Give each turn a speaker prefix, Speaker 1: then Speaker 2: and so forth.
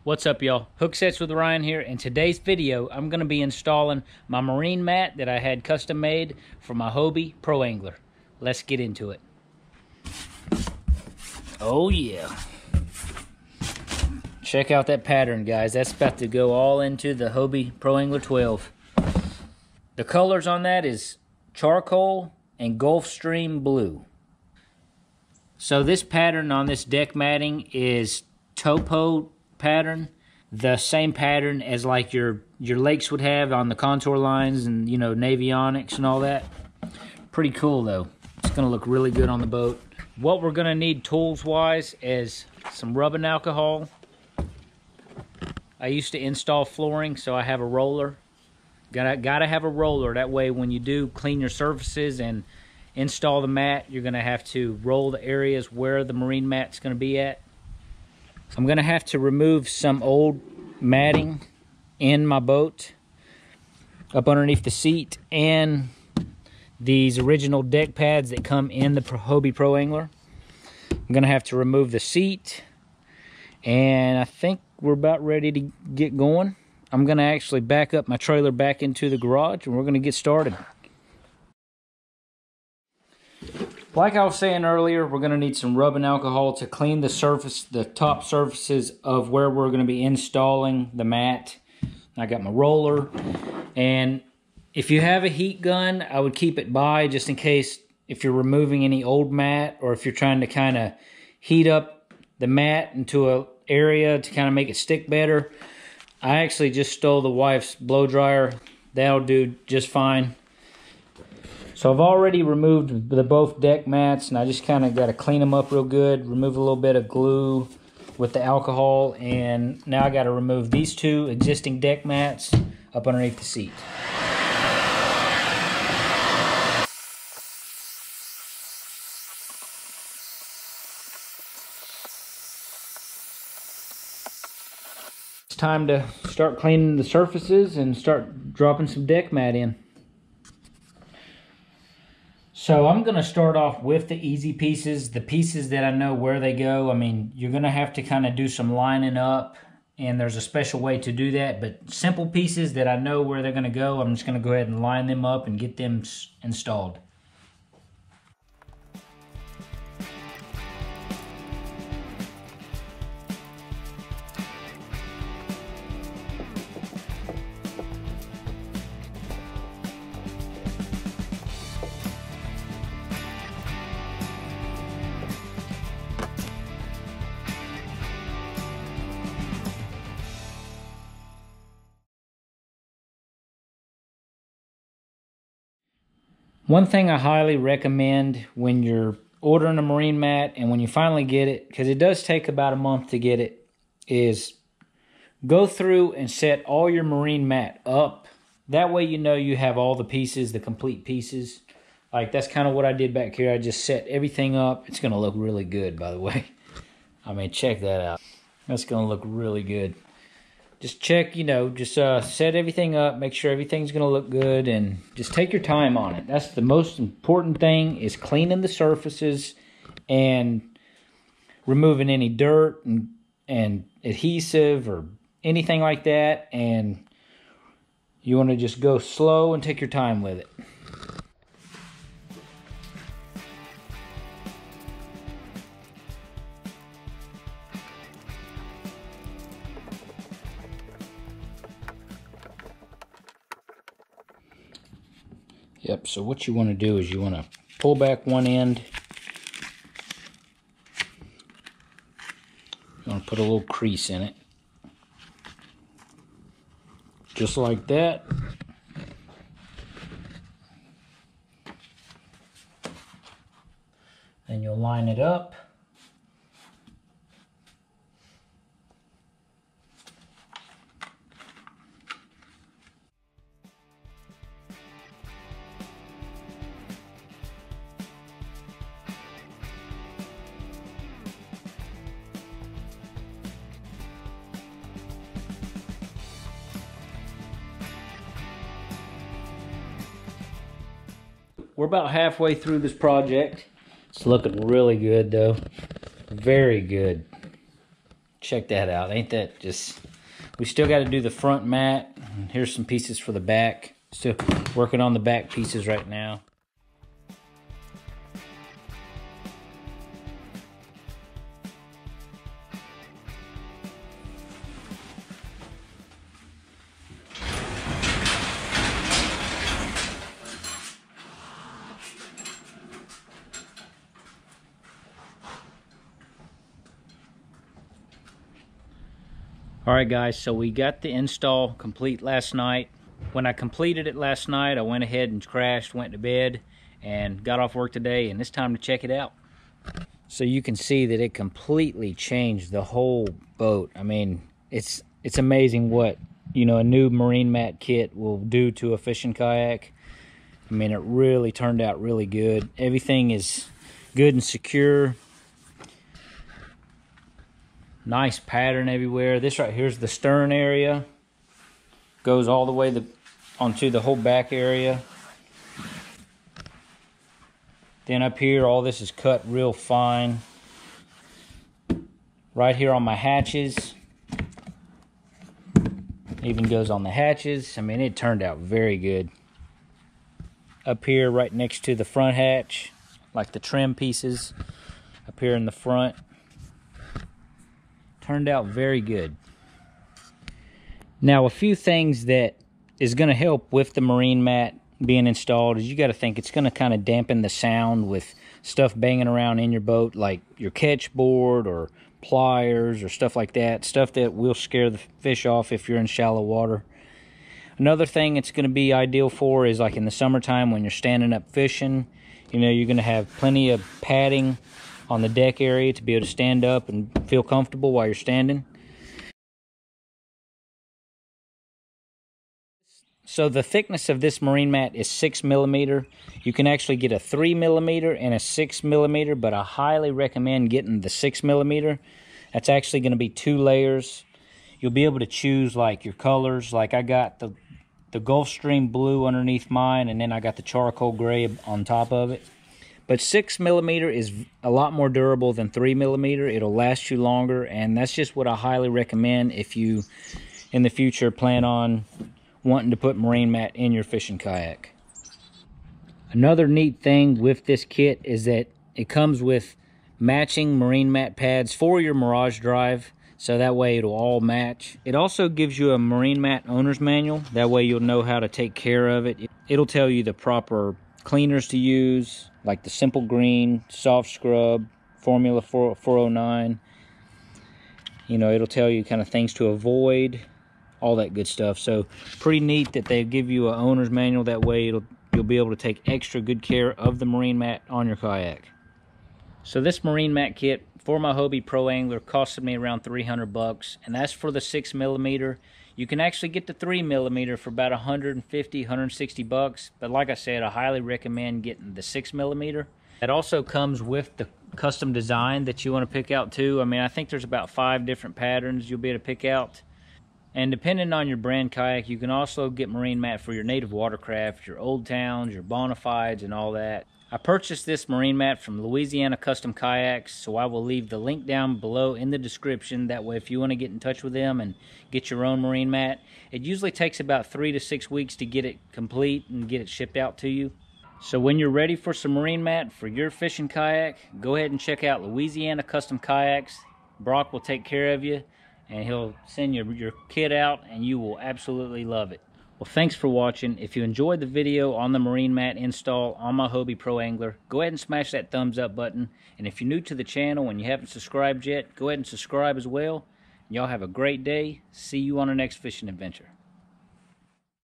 Speaker 1: What's up, y'all? Hooksetz with Ryan here. In today's video, I'm going to be installing my marine mat that I had custom made for my Hobie Pro Angler. Let's get into it. Oh yeah. Check out that pattern, guys. That's about to go all into the Hobie Pro Angler 12. The colors on that is charcoal and Gulfstream blue. So this pattern on this deck matting is topo pattern, the same pattern as like your lakes would have on the contour lines and, you know, Navionics and all that. Pretty cool though. It's gonna look really good on the boat. What we're gonna need tools wise is some rubbing alcohol. I used to install flooring, so I have a roller. Gotta have a roller, that way when you do clean your surfaces and install the mat, you're gonna have to roll the areas where the marine mat's gonna be at. I'm gonna have to remove some old matting in my boat up underneath the seat and these original deck pads that come in the Hobie Pro Angler. I'm gonna have to remove the seat, and I think we're about ready to get going. I'm gonna actually back up my trailer back into the garage and we're gonna get started. Like I was saying earlier, we're going to need some rubbing alcohol to clean the surface, the top surfaces of where we're going to be installing the mat. I got my roller, and if you have a heat gun, I would keep it by just in case if you're removing any old mat or if you're trying to kind of heat up the mat into an area to kind of make it stick better. I actually just stole the wife's blow dryer. That'll do just fine. So I've already removed the both deck mats, and I just kind of got to clean them up real good, remove a little bit of glue with the alcohol, and now I got to remove these two existing deck mats up underneath the seat. It's time to start cleaning the surfaces and start dropping some deck mat in. So I'm going to start off with the easy pieces, the pieces that I know where they go. I mean, you're going to have to kind of do some lining up, and there's a special way to do that. But simple pieces that I know where they're going to go, I'm just going to go ahead and line them up and get them installed. One thing I highly recommend when you're ordering a marine mat and when you finally get it, because it does take about a month to get it, is go through and set all your marine mat up. That way you know you have all the pieces, the complete pieces. Like that's kind of what I did back here. I just set everything up. It's going to look really good, by the way. I mean, check that out. That's going to look really good. Just check, you know, just set everything up, make sure everything's going to look good, and just take your time on it. That's the most important thing, is cleaning the surfaces and removing any dirt and adhesive or anything like that. And you want to just go slow and take your time with it. Yep, so what you want to do is you want to pull back one end. You want to put a little crease in it. Just like that. Then you'll line it up. We're about halfway through this project. It's looking really good though. Very good. Check that out. Ain't that just... We still got to do the front mat. Here's some pieces for the back. Still working on the back pieces right now. Alright guys, so we got the install complete last night. When I completed it last night, I went ahead and crashed, went to bed, and got off work today, and it's time to check it out. So you can see that it completely changed the whole boat. I mean, it's amazing what, you know, a new marine mat kit will do to a fishing kayak. I mean, it really turned out really good. Everything is good and secure. Nice pattern everywhere. This right here is the stern area. Goes all the way onto the whole back area. Then up here, all this is cut real fine. Right here on my hatches. Even goes on the hatches. I mean, it turned out very good. Up here, right next to the front hatch, like the trim pieces. Up here in the front. Turned out very good. Now, a few things that is going to help with the marine mat being installed is you got to think it's going to kind of dampen the sound with stuff banging around in your boat, like your catch board or pliers or stuff like that. Stuff that will scare the fish off if you're in shallow water. Another thing it's going to be ideal for is like in the summertime when you're standing up fishing. You know, you're going to have plenty of padding on the deck area to be able to stand up and feel comfortable while you're standing. So the thickness of this marine mat is 6 millimeter. You can actually get a 3 millimeter and a 6 millimeter, but I highly recommend getting the 6 millimeter. That's actually going to be 2 layers. You'll be able to choose like your colors. Like I got the Gulfstream blue underneath mine, and then I got the charcoal gray on top of it. But 6 millimeter is a lot more durable than 3 millimeter. It'll last you longer, and that's just what I highly recommend if you, in the future, plan on wanting to put marine mat in your fishing kayak. Another neat thing with this kit is that it comes with matching marine mat pads for your Mirage Drive, so that way it'll all match. It also gives you a marine mat owner's manual. That way you'll know how to take care of it. It'll tell you the proper cleaners to use, like the Simple Green, Soft Scrub, Formula 409. You know, it'll tell you kind of things to avoid, all that good stuff. So pretty neat that they give you an owner's manual. That way you'll be able to take extra good care of the marine mat on your kayak. So this marine mat kit for my Hobie Pro Angler costed me around 300 bucks, and that's for the 6 millimeter. You can actually get the 3 millimeter for about 150, 160 bucks. But like I said, I highly recommend getting the 6 millimeter. It also comes with the custom design that you want to pick out too. I mean, I think there's about 5 different patterns you'll be able to pick out. And depending on your brand kayak, you can also get marine mat for your native watercraft, your Old Towns, your Bonafides, and all that. I purchased this marine mat from Louisiana Custom Kayaks, so I will leave the link down below in the description. That way if you want to get in touch with them and get your own marine mat, it usually takes about 3 to 6 weeks to get it complete and get it shipped out to you. So when you're ready for some marine mat for your fishing kayak, go ahead and check out Louisiana Custom Kayaks. Brock will take care of you, and he'll send your kit out, and you will absolutely love it. Well, thanks for watching. If you enjoyed the video on the marine mat install on my Hobie Pro Angler, go ahead and smash that thumbs up button. And if you're new to the channel and you haven't subscribed yet, go ahead and subscribe as well. Y'all have a great day. See you on the next fishing adventure.